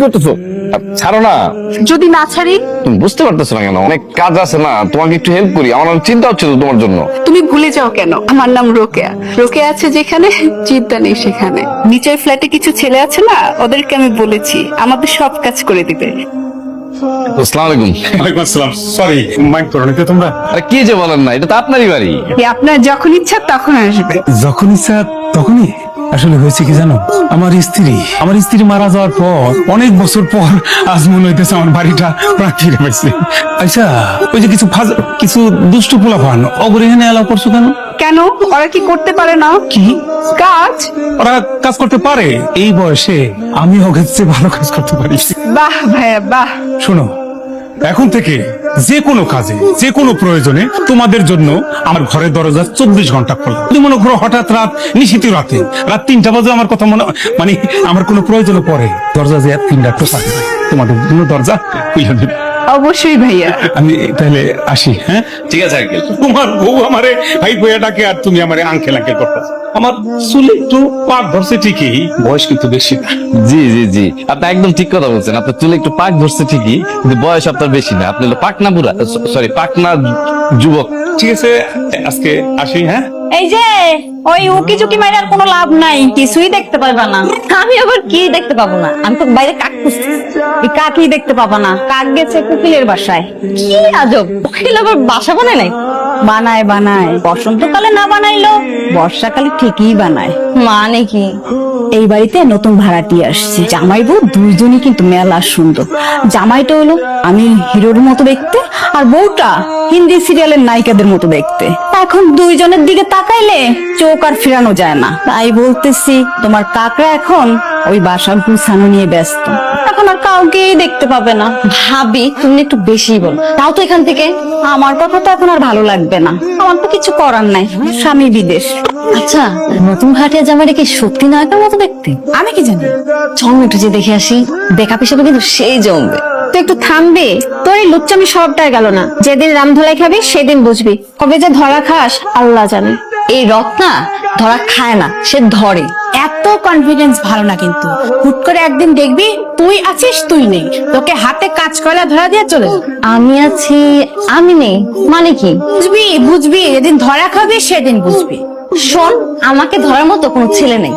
করতেছো? ছাড়ো না। যদি না ছাড়ি? তুমি বুঝতে পারতেছো না কেন? অনেক কাজ আছে না, তোমাকে একটু হেল্প করি। আমার অনেক চিন্তা হচ্ছে তো তোমার জন্য। তুমি ভুলে যাও কেন? আমার নাম রোকেয়া। রোকেয়া আছে যেখানে চিন্তা নেই সেখানে। নিচের ফ্ল্যাটে কিছু ছেলে আছে না, ওদেরকে আমি বলেছি আমাদের সব কাজ করে দিবে। আসসালামু আলাইকুম। ওয়ালাইকুম আসসালাম। সরি, মাইন্ড করো না তোমরা। আরে কি যে বলেন না, এটা তো আপনারই বাড়ি। আপনার যখন ইচ্ছা তখন আসবে। যখন ইচ্ছা তখনই। আসলে হয়েছে কি জানো, আমার স্ত্রী মারা যাওয়ার পর অনেক বছর পর আজ মনে হইতেছে আমার বাড়িটা প্রাণ ফিরে পাইছে। আচ্ছা, ওই যে কিছু দুষ্ট পোলাপান অগরে এখানে এলাও করছো কেন? কেন? ওরা কি করতে পারে না? কি কাজ? ওরা কাজ করতে পারে? এই বয়সে আমি ওকে চেয়ে ভালো কাজ করতে পারি। বাহ ভাইয়া বাহ। শোনো, এখন থেকে যে কোনো কাজে, যে কোনো প্রয়োজনে তোমাদের জন্য আমার ঘরের দরজা 24 ঘন্টা খোলা। যদি মনে করো হঠাৎ নিশিত রাত 3টা বাজে আমার কথা মানে আমার কোনো প্রয়োজনে পড়ে, দরজা যে 3টা টোকা দেবে, তোমাদের জন্য দরজা খুলে দেবে। অবশ্যই ভাইয়া। আমি তাহলে আসি। হ্যাঁ, ঠিক আছে আঙ্কেল। তোমার বউ আমারে ভাই বইয়া ডাকে আর তুমি আমারে আঙ্কেল করতেছ। আমার চুলে একটু পাক ধরছে ঠিকই, বয়স কিন্তু বেশি না। জি জি জি, আপনি একদম ঠিক কথা বলছেন। আপনার চুলে একটু পাক ধরছে ঠিকই, কিন্তু বয়স আপনার বেশি না। আপনি হলো পাকনা বুড়া, সরি পাকনা যুবক। ঠিক আছে, আজকে আসি। হ্যাঁ, এই যে ওই উকি ঝুঁকি মাইরে আর কোনো লাভ নাই, কিছুই দেখতে পারবা না। আমি আবার কি দেখতে পাবো না? আমি তো বাইরে কাক খুঁজছি, এই কাকই দেখতে পাবা না। কাক গেছে কোকিলের বাসায়। কি আজব, কোকিল আবার বাসা বানায় নাই? বানায় বসন্তকালে না বানাইলো বর্ষাকালে ঠিকই বানায়। মানে কি? এই বাড়িতে নতুন ভাড়াটি আসছে, জামাই বউ দুইজনই কিন্তু মেলা সুন্দর। জামাইটা হলো আমি হিরোর মতো দেখতে, আর বউটা হিন্দি সিরিয়ালের নায়িকাদের মতো দেখতে। এখন দুইজনের দিকে তাকাইলে চোখ আর ফেরানো যায় না। তাই বলতেছি, তোমার কাকরা এখন ওই বাসা গুছানো নিয়ে ব্যস্ত, এখন আর কাউকেই দেখতে পাবে না। ভাবি তুমি একটু বেশি বল, তাও তো এখান থেকে। আমার কথা তো এখন আর ভালো লাগবে না, আমার তো কিছু করার নাই, স্বামী বিদেশ। আচ্ছা, নতুন ভাড়াটিয়া জামাইটা কি সত্যি নায়কের মতো দেখতে? আমি কি জানি, চল একটু যে দেখে আসি। বেকআপ হিসেবে কিন্তু সেই জমবে। তো একটু থামবে? তোর এই লুচ্চামি সবটাই গেল না। যেদিন রামধলাই খাবি সেদিন বুঝবি, কবে যে ধরা খাস আল্লাহ জানে। এই রত্না ধরা খায় না, সে ধরে। এত কনফিডেন্স ভালো না কিন্তু। হুট করে একদিন দেখবি তুই আছিস, তুই নেই, তোকে হাতে কাজ কলা ধরা দিয়ে চলে যাবে। আমি আছি, আমি নেই মানে কি? বুঝবি যেদিন ধরা খাবি সেদিন বুঝবি। শোন, আমাকে ধরার মতো কোনো ছেলে নেই।